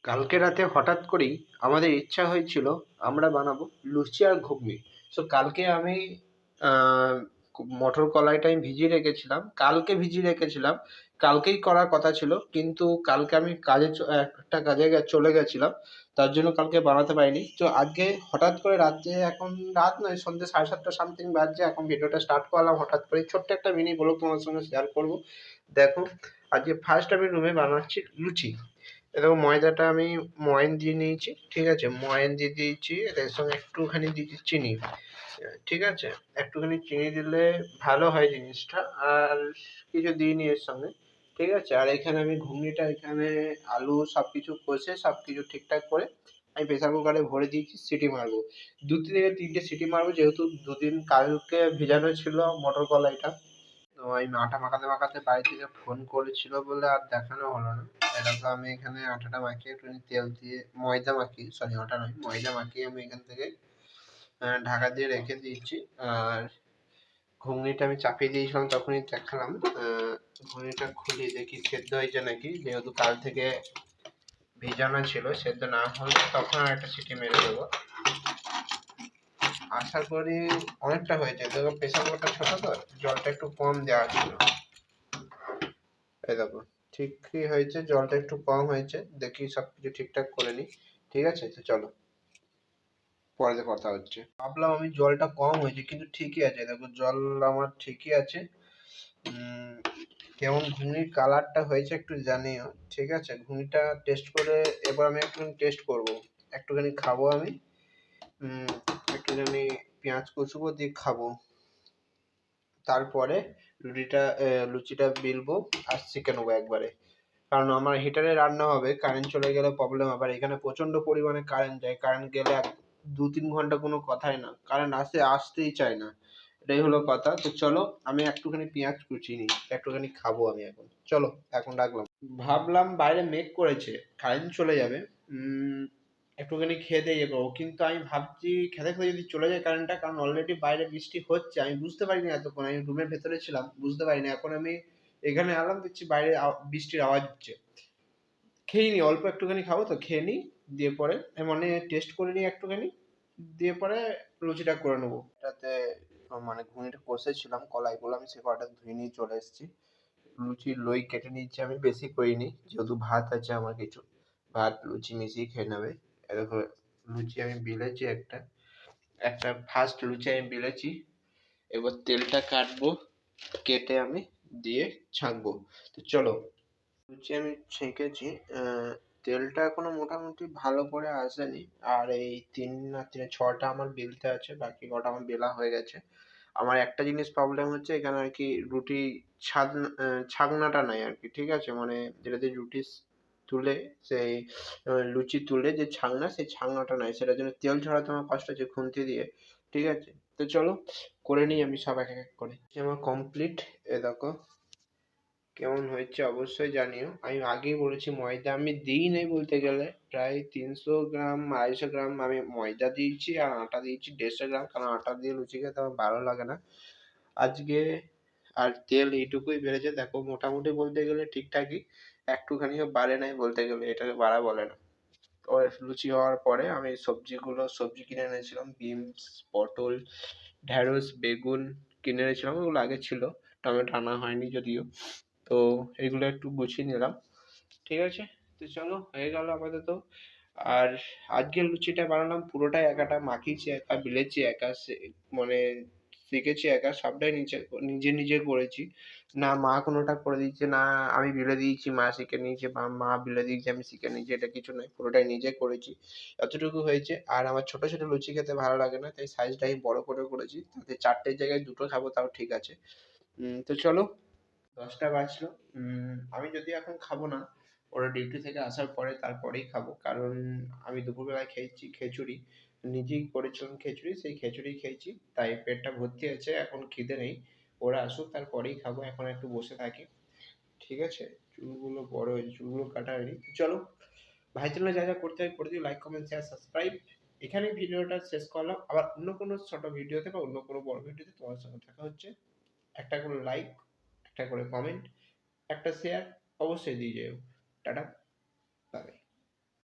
কালকে রাতে হঠাৎ করেই আমাদের ইচ্ছা হয়েছিল আমরা বানাবো লুচি আর ঘুগনি। সো কালকে আমি আহ, মটর কলাইটা আমি ভিজিয়ে রেখেছিলাম, কালকে ভিজিয়ে রেখেছিলাম, কালকেই করার কথা ছিল, কিন্তু কালকে আমি একটা কাজে চলে গেছিলাম, তার জন্য কালকে বানাতে পারিনি। তো আজকে হঠাৎ করে রাত্রে, এখন রাত নয়, সন্ধ্যে 7:30 সামথিং বাজছে, এখন ভিডিওটা স্টার্ট করলাম হঠাৎ করে, ছোট্ট একটা মিনি ব্লগ তোমার সঙ্গে শেয়ার করবো। দেখো, আজকে ফার্স্ট আমি রুমে বানাচ্ছি লুচি। দেখো, ময়দাটা আমি ময়ান দিয়ে নিয়েছি, ঠিক আছে, ময়ান দিয়ে দিয়েছি, এর সঙ্গে একটুখানি দিয়েছি চিনি, ঠিক আছে, একটুখানি চিনি দিলে ভালো হয় জিনিসটা। আর কিছু দিইনি এর সঙ্গে, ঠিক আছে। আর এখানে আমি ঘুগনিটা, এখানে আলু সবকিছু কষে সবকিছু ঠিকঠাক করে আমি প্রেসার কুকারে ভরে দিয়েছি, সিটি মারবো, 2 থেকে 3টে সিটি মারবো, যেহেতু দুদিন কালকে ভেজানো ছিল মটর কলাইটা। তো আমি আটা মাখাতে মাখাতে বাড়ি থেকে ফোন করেছিল বলে আর দেখানো হলো না। এরকম আমি এখানে আটাটা মাখিয়ে একটুখানি তেল দিয়ে, ময়দা মাখিয়ে, সরি আটা নয়, ময়দা মাখিয়ে আমি এখান থেকে ঢাকা দিয়ে রেখে দিয়েছি। আর ঘুগনিটা আমি চাপিয়ে দিয়েছিলাম, তখনই দেখালাম। ঘুগনিটা খুলে দেখি সেদ্ধ হয়েছে নাকি, যেহেতু কাল থেকে ভেজানো ছিল, সেদ্ধ না হলে তখন আর একটা সিটি মেরে দেবো। আশা করি অনেকটা হয়েছে, দেখো প্রেসার কুকারটা ছোট তো, জলটা একটু কম দেওয়া ছিল। এই দেখো, ঠিকই হয়েছে, জলটা একটু কম হয়েছে, দেখি সবকিছু ঠিকঠাক করে নিই। ঠিক আছে, তো চলো পরে কথা হচ্ছে। ভাবলাম আমি জলটা কম হয়েছে, কিন্তু ঠিকই আছে, দেখো জল আমার ঠিকই আছে। উম, কেমন ঘুগনির কালারটা হয়েছে একটু জানিও, ঠিক আছে। ঘুগনিটা টেস্ট করে, এবার আমি একটুখানি টেস্ট করব, একটুখানি খাবো আমি। উম, একটুখানি পেঁয়াজ কুচবো, দিয়ে খাবো, তারপরে লুচিটা বেলবো আর সেঁকে নেবো একবারে। কারণ আমার হিটারে রান্না হবে, কারেন্ট চলে গেলে প্রবলেম হবে। আর এখানে প্রচন্ড পরিমাণে কারেন্ট যায়, কারেন্ট গেলে 2-3 ঘন্টা কোনো কথাই না, কারেন্ট আসতেই চায় না, এটাই হলো কথা। তো চলো, আমি একটুখানি পেঁয়াজ কুচিয়ে নিই, একটুখানি খাবো আমি এখন, চলো এখন রাখলাম। ভাবলাম বাইরে মেঘ করেছে, কারেন্ট চলে যাবে, একটুখানি খেয়ে দিয়ে ইয়ে করবো, কিন্তু আমি ভাবছি খেতে খেতে যদি চলে যায় কারেন্টটা, কারণ অলরেডি বাইরে বৃষ্টি হচ্ছে, আমি বুঝতে পারিনি এতক্ষণ, আমি রুমের ভেতরে ছিলাম, বুঝতে পারিনি। এখন আমি এখানে এলাম, দেখছি বাইরে বৃষ্টির আওয়াজ হচ্ছে। খেয়ে নি, অল্প একটুখানি খাবো, তো খেয়ে নি, দিয়ে পরে মানে টেস্ট করে নিই একটুখানি, দিয়ে পরে লুচিটা করে নেবো। এটাতে মানে ঘুগনিটা কষেছিলাম, কলাইগুলো আমি সে কড়াটা ধুয়ে নিয়ে চলে এসেছি। লুচির লোই কেটে নিচ্ছি, আমি বেশি করিনি, যেহেতু ভাত আছে আমার কিছু, ভাত লুচি মিশিয়ে খেয়ে নেবে। এরকম লুচি আমি বেলেছি, একটা একটা ফার্স্ট লুচি আমি বেলেছি। এবার তেলটা কাটবো, কেটে আমি দিয়ে ছাঁকবো। তো চলো, লুচি আমি ছেঁকেছি, তেলটা এখনো মোটামুটি ভালো করে আসেনি। আর এই 6টা আমার বেলতে আছে, বাকি কটা আমার বেলা হয়ে গেছে। আমার একটা জিনিস প্রবলেম হচ্ছে এখানে আর কি, রুটি ছাকনাটা নাই আর কি, ঠিক আছে, মানে যেটা দিয়ে রুটি তুলে, সেই লুচি তুলে যে ছাকনা, সেই ছাকনাটা নাই, সেটার জন্য তেল ঝরাতে আমার কষ্ট হচ্ছে খুন্তি দিয়ে। ঠিক আছে, তো চলো করে নিই আমি সব এক এক করে। আমার কমপ্লিট, এ দেখো কেমন হয়েছে অবশ্যই জানিও। আমি আগেই বলেছি ময়দা আমি দিই নাই বলতে গেলে, প্রায় 300 গ্রাম 250 গ্রাম আমি ময়দা দিয়েছি, আর আটা দিয়েছি 150 গ্রাম, কারণ আটা দিয়ে লুচি খেতে আমার ভালো লাগে না আজকে। আর তেল এইটুকুই বেড়েছে, দেখো মোটামুটি বলতে গেলে ঠিকঠাকই, একটুখানিও বাড়ে নাই বলতে গেলে, এটাকে বাড়া বলে না। তো লুচি হওয়ার পরে আমি সবজি কিনে এনেছিলাম, বিনস, পটল, ঢেঁড়স, বেগুন কিনে এনেছিলাম, ওগুলো আগে ছিল, টমেটো আনা হয়নি যদিও। তো এগুলো একটু গুছিয়ে নিলাম, ঠিক আছে। তো চলো, হয়ে গেল আপাতত। আর আজকের লুচিটা বানালাম পুরোটাই একাটা, মাখিয়েছি একা, বেলেছি একা, মানে শিখেছি একা, সবটাই নিজে নিজে নিজে করেছি। না মা কোনোটা করে দিয়েছে, না আমি বেলে দিয়েছি মা শিখে নিয়েছে, বা মা বেলে দিয়েছে আমি শিখে নিয়েছি, এটা কিছু নয়, পুরোটাই নিজে করেছি। এতটুকু হয়েছে। আর আমার ছোট ছোট লুচি খেতে ভালো লাগে না, তাই সাইজটা আমি বড় করে করেছি, তাতে 4টের জায়গায় 2টো খাবো তাও ঠিক আছে। তো চলো, 10টা বাজলো। আমি যদি এখন খাবো না, ওরা ডিউটি থেকে আসার পরে তারপরেই খাবো, কারণ আমি দুপুরবেলায় খেয়েছি খিচুড়ি, নিজেই করেছিলাম খিচুড়ি, সেই খিচুড়ি খেয়েছি, তাই পেটটা ভর্তি আছে, এখন খিদে নেই। ওরা আসুক তারপরেই খাবো, এখন একটু বসে থাকি, ঠিক আছে। চুলগুলো বড় হয়েছে, চুলগুলো কাটা হয়নি। চলো, ভাই চ্যানেলে যা যা করতে হয় করে দিও, লাইক কমেন্ট শেয়ার সাবস্ক্রাইব। এখানেই ভিডিওটা শেষ করলাম, আবার অন্য কোনো ছোট ভিডিওতে বা অন্য কোনো বড় ভিডিওতে তোমার সঙ্গে দেখা হচ্ছে। একটা করে লাইক, একটা করে কমেন্ট, একটা শেয়ার অবশ্যই দিয়ে যেও। Tata, by.